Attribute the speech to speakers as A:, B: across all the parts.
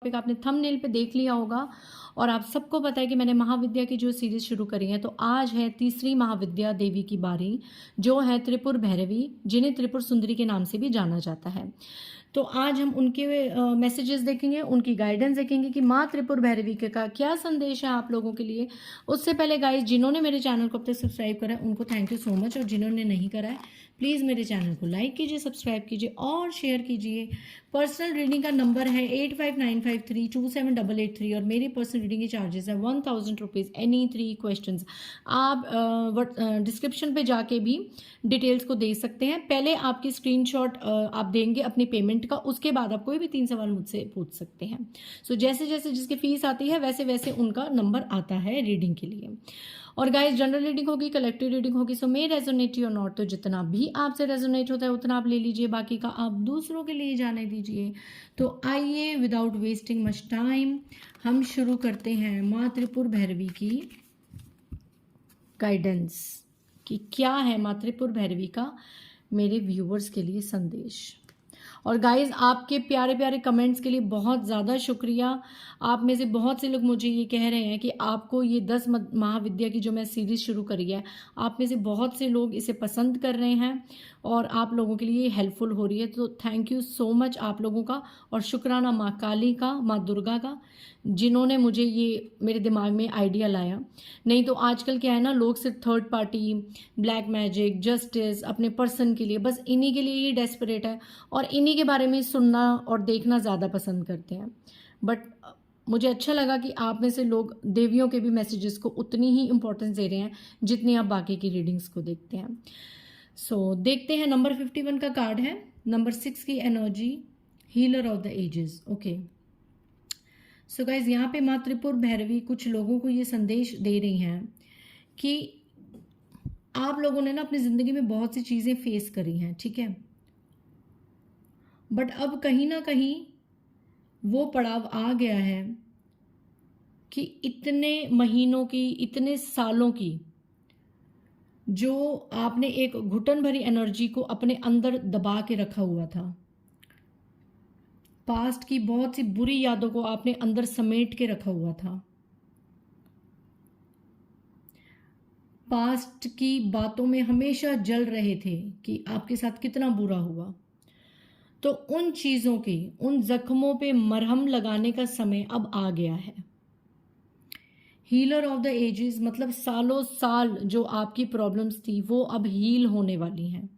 A: Topic आपने thumbnail पे देख लिया होगा और आप सबको पता है कि मैंने महाविद्या की जो सीरीज़ शुरू करी है। तो आज है तीसरी महाविद्या देवी की बारी, जो है त्रिपुर भैरवी, जिन्हें त्रिपुर सुंदरी के नाम से भी जाना जाता है। तो आज हम उनके मैसेजेस देखेंगे, उनकी गाइडेंस देखेंगे कि माँ त्रिपुर भैरवी के का क्या संदेश है आप लोगों के लिए। उससे पहले गाइस, जिन्होंने मेरे चैनल को अब तक सब्सक्राइब करा है उनको थैंक यू सो मच, और जिन्होंने नहीं करा है प्लीज़ मेरे चैनल को लाइक कीजिए, सब्सक्राइब कीजिए और शेयर कीजिए। पर्सनल रीडिंग का नंबर है 8595327883 और मेरी पर्सनल रीडिंग के चार्जेस है 1000 रुपीज़ एनी 3 क्वेश्चंस। आप डिस्क्रिप्शन पे जाके भी डिटेल्स को दे सकते हैं। पहले आपकी स्क्रीनशॉट आप देंगे अपनी पेमेंट का, उसके बाद आप कोई भी 3 सवाल मुझसे पूछ सकते हैं। सो जैसे जैसे जिसकी फीस आती है वैसे वैसे उनका नंबर आता है रीडिंग के लिए। और गाइस, जनरल रीडिंग होगी, कलेक्टिव रीडिंग होगी, सो मे रेजोनेट और नॉट, तो जितना भी आपसे रेजोनेट होता है उतना आप ले लीजिए, बाकी का आप दूसरों के लिए जाने दीजिए। तो आइए विदाउट वेस्टिंग मच टाइम हम शुरू करते हैं माँ त्रिपुर भैरवी की गाइडेंस कि क्या है माँ त्रिपुर भैरवी का मेरे व्यूवर्स के लिए संदेश। और गाइज़, आपके प्यारे प्यारे कमेंट्स के लिए बहुत ज़्यादा शुक्रिया। आप में से बहुत से लोग मुझे ये कह रहे हैं कि आपको ये 10 महाविद्या की जो मैं सीरीज़ शुरू करी है, आप में से बहुत से लोग इसे पसंद कर रहे हैं और आप लोगों के लिए हेल्पफुल हो रही है। तो थैंक यू सो मच आप लोगों का, और शुक्राना माँ काली का, माँ दुर्गा का, जिन्होंने मुझे ये मेरे दिमाग में आइडिया लाया। नहीं तो आजकल क्या है ना, लोग सिर्फ third party, black magic, justice, अपने पर्सन के लिए, बस इन्हीं के लिए ही डेस्परेट है और इन्हीं के बारे में सुनना और देखना ज़्यादा पसंद करते हैं। बट मुझे अच्छा लगा कि आप में से लोग देवियों के भी मैसेजेस को उतनी ही इम्पोर्टेंस दे रहे हैं जितनी आप बाकी की रीडिंग्स को देखते हैं। सो देखते हैं, नंबर 51 का कार्ड है, नंबर 6 की energy, healer of the ages. Okay, so guys, यहाँ पे माँ त्रिपुर भैरवी कुछ लोगों को ये संदेश दे रही हैं कि आप लोगों ने ना अपनी ज़िंदगी में बहुत सी चीज़ें फेस करी हैं, ठीक है, बट अब कहीं ना कहीं वो पड़ाव आ गया है कि इतने महीनों की, इतने सालों की जो आपने एक घुटन भरी एनर्जी को अपने अंदर दबा के रखा हुआ था, पास्ट की बहुत सी बुरी यादों को आपने अंदर समेट के रखा हुआ था, पास्ट की बातों में हमेशा जल रहे थे कि आपके साथ कितना बुरा हुआ, तो उन चीज़ों की, उन जख्मों पे मरहम लगाने का समय अब आ गया है। हीलर ऑफ द एजेस मतलब सालों साल जो आपकी प्रॉब्लम्स थी वो अब हील होने वाली हैं,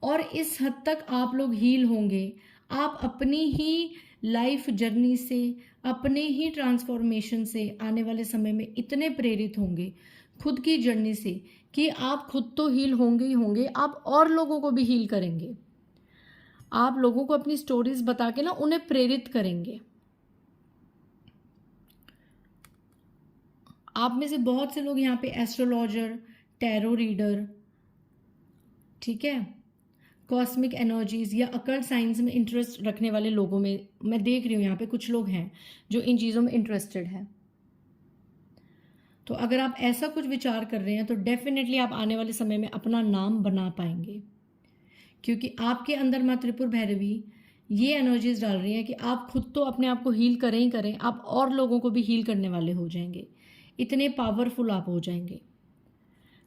A: और इस हद तक आप लोग हील होंगे। आप अपनी ही लाइफ जर्नी से, अपने ही ट्रांसफॉर्मेशन से आने वाले समय में इतने प्रेरित होंगे खुद की जर्नी से कि आप खुद तो हील होंगे ही होंगे, आप और लोगों को भी हील करेंगे। आप लोगों को अपनी स्टोरीज बता के ना उन्हें प्रेरित करेंगे। आप में से बहुत से लोग यहाँ पे एस्ट्रोलॉजर, टैरो रीडर, ठीक है, कॉस्मिक एनर्जीज या अकल्ट साइंस में इंटरेस्ट रखने वाले लोगों में मैं देख रही हूँ यहाँ पे कुछ लोग हैं जो इन चीज़ों में इंटरेस्टेड है। तो अगर आप ऐसा कुछ विचार कर रहे हैं तो डेफिनेटली आप आने वाले समय में अपना नाम बना पाएंगे, क्योंकि आपके अंदर माँ त्रिपुर भैरवी ये एनर्जीज डाल रही हैं कि आप खुद तो अपने आप को हील करें ही करें, आप और लोगों को भी हील करने वाले हो जाएंगे। इतने पावरफुल आप हो जाएंगे।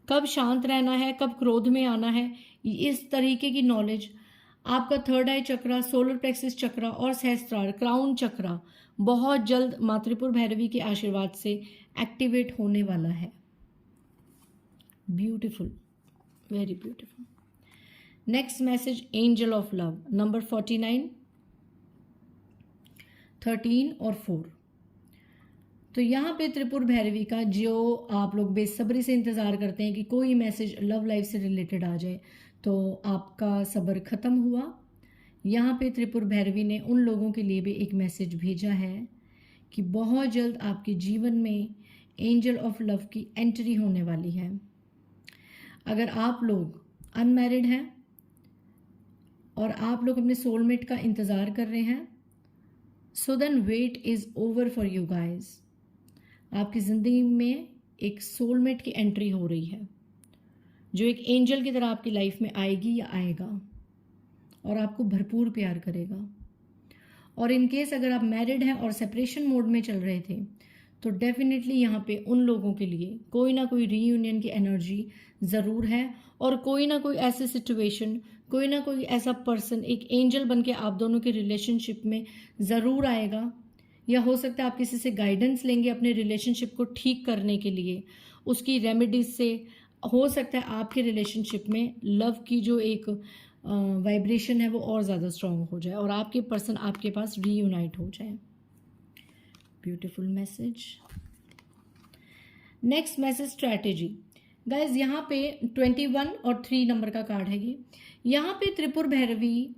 A: कब शांत रहना है, कब क्रोध में आना है, इस तरीके की नॉलेज आपका थर्ड आई चक्रा, सोलर प्लेक्सिस चक्रा और सहस्त्रार, क्राउन चक्रा बहुत जल्द माँ त्रिपुर भैरवी के आशीर्वाद से एक्टिवेट होने वाला है। Beautiful, very beautiful. Next message, angel of love, number 49, 13 और 4। तो यहाँ पे त्रिपुर भैरवी का जो आप लोग बेसब्री से इंतज़ार करते हैं कि कोई मैसेज लव लाइफ से रिलेटेड आ जाए, तो आपका सब्र ख़त्म हुआ। यहाँ पे त्रिपुर भैरवी ने उन लोगों के लिए भी एक मैसेज भेजा है कि बहुत जल्द आपके जीवन में एंजल ऑफ लव की एंट्री होने वाली है। अगर आप लोग अनमैरिड हैं और आप लोग अपने सोलमेट का इंतज़ार कर रहे हैं, so then wait is over for you guys. आपकी ज़िंदगी में एक सोलमेट की एंट्री हो रही है जो एक एंजल की तरह आपकी लाइफ में आएगी या आएगा और आपको भरपूर प्यार करेगा। और इन केस अगर आप मैरिड हैं और सेपरेशन मोड में चल रहे थे तो डेफिनेटली यहाँ पे उन लोगों के लिए कोई ना कोई रीयूनियन की एनर्जी ज़रूर है, और कोई ना कोई ऐसी सिचुएशन, कोई ना कोई ऐसा पर्सन एक एंजल बन के आप दोनों के रिलेशनशिप में ज़रूर आएगा, या हो सकता है आप किसी से गाइडेंस लेंगे अपने रिलेशनशिप को ठीक करने के लिए, उसकी रेमेडीज से। हो सकता है आपके रिलेशनशिप में लव की जो एक वाइब्रेशन है वो और ज़्यादा स्ट्रांग हो जाए और आपके पर्सन आपके पास रीयूनाइट हो जाए। Beautiful message. Next message, strategy. Guys यहाँ पे 21 और 3 नंबर का कार्ड है ये। यहाँ पे त्रिपुर भैरवी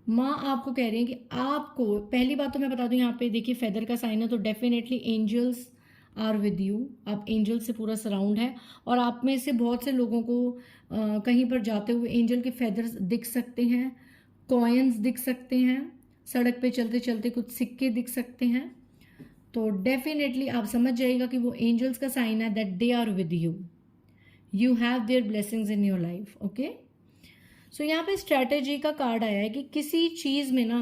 A: माँ आपको कह रही है कि आपको, पहली बात तो मैं बता दूं, यहाँ पे देखिए फेदर का साइन है तो definitely angels are with you. आप एंजल से पूरा सराउंड है, और आप में से बहुत से लोगों को कहीं पर जाते हुए एंजल के फेदर्स दिख सकते हैं, कॉइन्स दिख सकते हैं, सड़क पे चलते चलते कुछ सिक्के दिख सकते हैं। तो डेफिनेटली आप समझ जाइएगा कि वो एंजल्स का साइन है that they are with you, you have their blessings in your life. Okay, so यहाँ पे स्ट्रैटेजी का कार्ड आया है कि किसी चीज़ में ना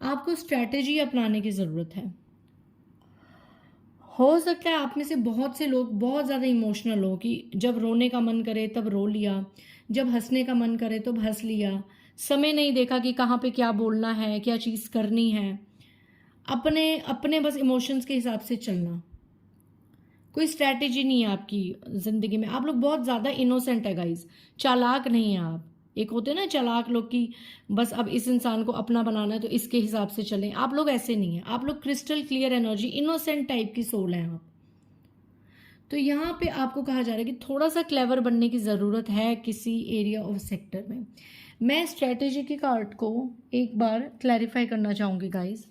A: आपको स्ट्रैटेजी अपनाने की ज़रूरत है। हो सकता है आप में से बहुत से लोग बहुत ज़्यादा इमोशनल हो कि जब रोने का मन करे तब रो लिया, जब हंसने का मन करे तो हंस लिया, समय नहीं देखा कि कहाँ पे क्या बोलना है, क्या चीज़ करनी है, अपने अपने बस इमोशंस के हिसाब से चलना। कोई स्ट्रैटेजी नहीं है आपकी ज़िंदगी में। आप लोग बहुत ज़्यादा इनोसेंट है गाइज, चालाक नहीं है आप। एक होते हैं ना चालाक लोग कि बस अब इस इंसान को अपना बनाना है तो इसके हिसाब से चलें, आप लोग ऐसे नहीं हैं। आप लोग crystal clear energy, innocent type की सोल हैं आप। तो यहाँ पे आपको कहा जा रहा है कि थोड़ा सा क्लेवर बनने की ज़रूरत है किसी एरिया ऑफ सेक्टर में। मैं स्ट्रैटेजी के कार्ड को एक बार क्लैरिफाई करना चाहूँगी गाइज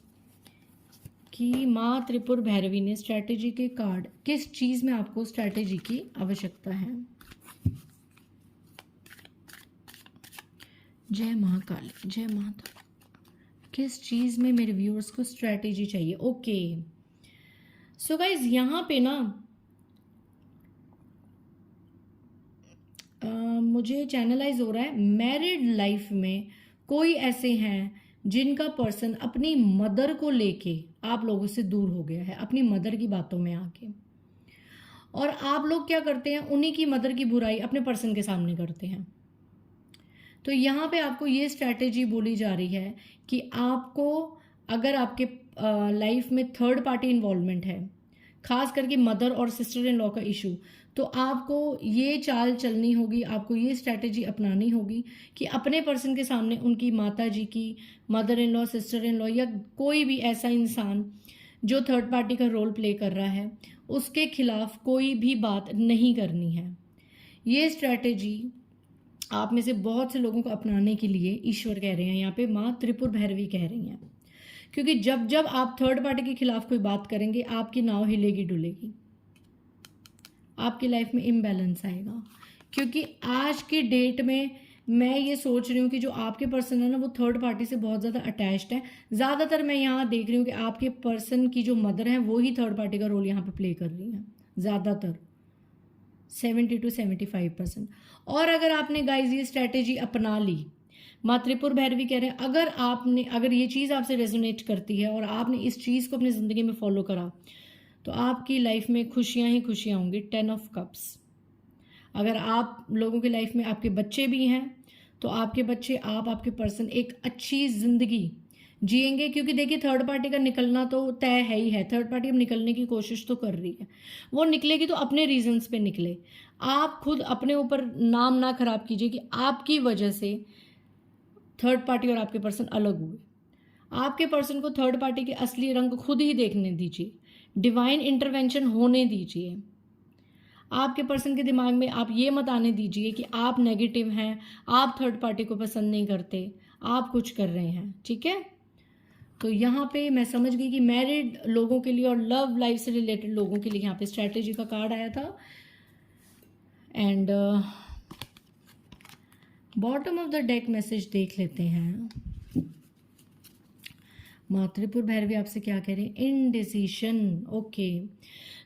A: कि माँ त्रिपुर भैरवी ने स्ट्रैटेजी के कार्ड, किस चीज़ में आपको स्ट्रैटेजी की आवश्यकता है। जय महाकाली, जय माता। किस चीज़ में मेरे व्यूअर्स को स्ट्रैटेजी चाहिए। ओके, सो गाइज यहाँ पे ना मुझे चैनलाइज हो रहा है मैरिड लाइफ में कोई ऐसे हैं जिनका पर्सन अपनी मदर को लेके आप लोगों से दूर हो गया है, अपनी मदर की बातों में आके, और आप लोग क्या करते हैं, उन्हीं की मदर की बुराई अपने पर्सन के सामने करते हैं। तो यहाँ पे आपको ये स्ट्रैटेजी बोली जा रही है कि आपको, अगर आपके लाइफ में थर्ड पार्टी इन्वॉल्वमेंट है, खास करके मदर और सिस्टर इन लॉ का इशू, तो आपको ये चाल चलनी होगी, आपको ये स्ट्रैटेजी अपनानी होगी कि अपने पर्सन के सामने उनकी माता जी की, mother in law, sister in law, या कोई भी ऐसा इंसान जो थर्ड पार्टी का रोल प्ले कर रहा है, उसके खिलाफ कोई भी बात नहीं करनी है। ये स्ट्रैटेजी आप में से बहुत से लोगों को अपनाने के लिए ईश्वर कह रहे हैं, यहाँ पे माँ त्रिपुर भैरवी कह रही हैं, क्योंकि जब जब आप थर्ड पार्टी के खिलाफ कोई बात करेंगे आपकी नाव हिलेगी डुलेगी, आपकी लाइफ में इम्बैलेंस आएगा। क्योंकि आज की डेट में मैं ये सोच रही हूँ कि जो आपके पर्सन है ना वो थर्ड पार्टी से बहुत ज़्यादा अटैच्ड है। ज़्यादातर मैं यहाँ देख रही हूँ कि आपके पर्सन की जो मदर है वो ही थर्ड पार्टी का रोल यहाँ पे प्ले कर रही है, ज़्यादातर 70 to 75%। और अगर आपने गाइज ये स्ट्रैटेजी अपना ली, माँ त्रिपुर भैरवी कह रहे हैं अगर ये चीज़ आपसे रेजोनेट करती है और आपने इस चीज़ को अपनी ज़िंदगी में फॉलो करा तो आपकी लाइफ में खुशियाँ ही खुशियाँ होंगी। 10 of Cups। अगर आप लोगों की लाइफ में आपके बच्चे भी हैं तो आपके बच्चे, आपके पर्सन एक अच्छी ज़िंदगी जिएंगे। क्योंकि देखिए थर्ड पार्टी का निकलना तो तय है ही है, थर्ड पार्टी अब निकलने की कोशिश तो कर रही है, वो निकलेगी तो अपने रीजंस पे निकले। आप खुद अपने ऊपर नाम ना खराब कीजिए कि आपकी वजह से थर्ड पार्टी और आपके पर्सन अलग हुए। आपके पर्सन को थर्ड पार्टी के असली रंग खुद ही देखने दीजिए, डिवाइन इंटरवेंशन होने दीजिए। आपके पर्सन के दिमाग में आप ये मत आने दीजिए कि आप नेगेटिव हैं, आप थर्ड पार्टी को पसंद नहीं करते, आप कुछ कर रहे हैं। ठीक है, तो यहाँ पे मैं समझ गई कि मैरिड लोगों के लिए और लव लाइफ से रिलेटेड लोगों के लिए यहाँ पे स्ट्रैटेजी का कार्ड आया था। And bottom of the deck message देख लेते हैं। माँ त्रिपुर भैरवी आपसे क्या कह रहे हैं, इनडिसीशन। ओके,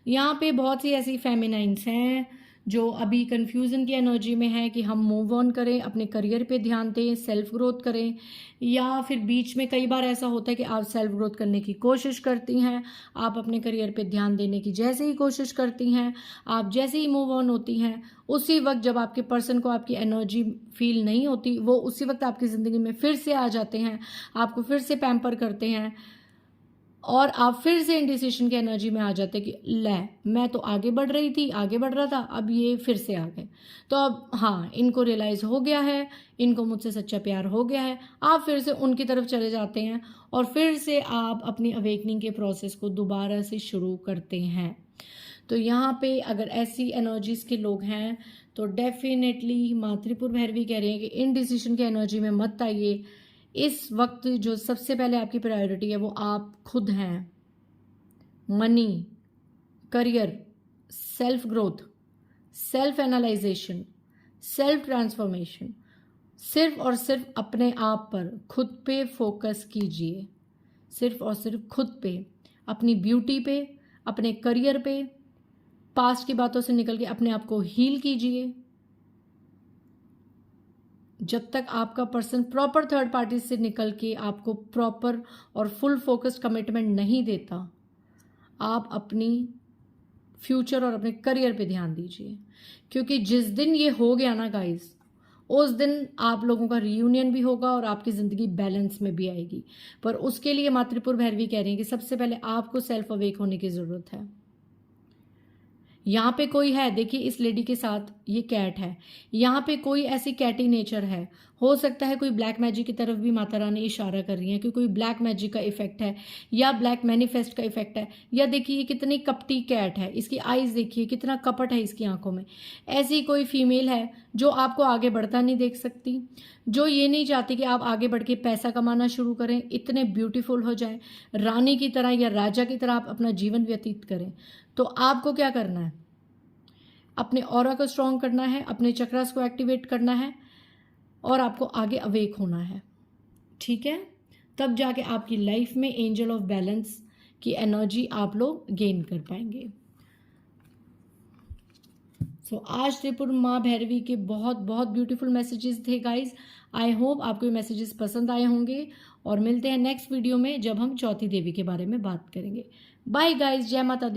A: यहाँ पे बहुत सी ऐसी फेमिनाइंस हैं जो अभी कन्फ्यूज़न की एनर्जी में है कि हम मूव ऑन करें, अपने करियर पे ध्यान दें, सेल्फ ग्रोथ करें, या फिर बीच में कई बार ऐसा होता है कि आप सेल्फ ग्रोथ करने की कोशिश करती हैं, आप अपने करियर पे ध्यान देने की जैसे ही कोशिश करती हैं, आप जैसे ही मूव ऑन होती हैं, उसी वक्त जब आपके पर्सन को आपकी एनर्जी फील नहीं होती, वो उसी वक्त आपकी ज़िंदगी में फिर से आ जाते हैं, आपको फिर से पैम्पर करते हैं और आप फिर से इंडिसिशन की एनर्जी में आ जाते कि ले, मैं तो आगे बढ़ रही थी, आगे बढ़ रहा था, अब ये फिर से आ गए। तो अब हाँ, इनको रियलाइज़ हो गया है, इनको मुझसे सच्चा प्यार हो गया है, आप फिर से उनकी तरफ चले जाते हैं और फिर से आप अपनी अवेकनिंग के प्रोसेस को दोबारा से शुरू करते हैं। तो यहाँ पे अगर ऐसी एनर्जीज़ के लोग हैं तो डेफिनेटली मातृपुर भैरवी कह रहे हैं कि इनडिसिशन की एनर्जी में मत आइए। इस वक्त जो सबसे पहले आपकी प्रायोरिटी है वो आप खुद हैं। Money, career, self growth, self analysation, self transformation, सिर्फ और सिर्फ अपने आप पर, खुद पे फोकस कीजिए। सिर्फ और सिर्फ खुद पे, अपनी ब्यूटी पे, अपने करियर पे, पास्ट की बातों से निकल के अपने आप को हील कीजिए। जब तक आपका पर्सन प्रॉपर थर्ड पार्टी से निकल के आपको प्रॉपर और फुल फोकस्ड कमिटमेंट नहीं देता, आप अपनी फ्यूचर और अपने करियर पे ध्यान दीजिए। क्योंकि जिस दिन ये हो गया ना गाइस, उस दिन आप लोगों का रियूनियन भी होगा और आपकी ज़िंदगी बैलेंस में भी आएगी। पर उसके लिए मातृपुर भैरवी कह रही है कि सबसे पहले आपको सेल्फ अवेक होने की ज़रूरत है। यहाँ पे कोई है, देखिए इस लेडी के साथ ये कैट है, यहाँ पे कोई ऐसी कैटी नेचर है। हो सकता है कोई ब्लैक मैजिक की तरफ भी माता रानी इशारा कर रही है कि कोई ब्लैक मैजिक का इफेक्ट है या ब्लैक मैनिफेस्ट का इफेक्ट है। या देखिए कितनी कपटी कैट है, इसकी आईज देखिए कितना कपट है इसकी आंखों में। ऐसी कोई फीमेल है जो आपको आगे बढ़ता नहीं देख सकती, जो ये नहीं चाहती कि आप आगे बढ़ के पैसा कमाना शुरू करें, इतने ब्यूटीफुल हो जाए, रानी की तरह या राजा की तरह आप अपना जीवन व्यतीत करें। तो आपको क्या करना है? अपने ऑरा को स्ट्रॉन्ग करना है, अपने चक्रास को एक्टिवेट करना है और आपको आगे अवेक होना है। ठीक है, तब जाके आपकी लाइफ में एंजल ऑफ बैलेंस की एनर्जी आप लोग गेन कर पाएंगे। आज त्रिपुर माँ भैरवी के बहुत बहुत ब्यूटीफुल मैसेजेस थे गाइज। आई होप आपको ये मैसेजेस पसंद आए होंगे और मिलते हैं नेक्स्ट वीडियो में जब हम चौथी देवी के बारे में बात करेंगे। बाय गाइज, जय माता दी।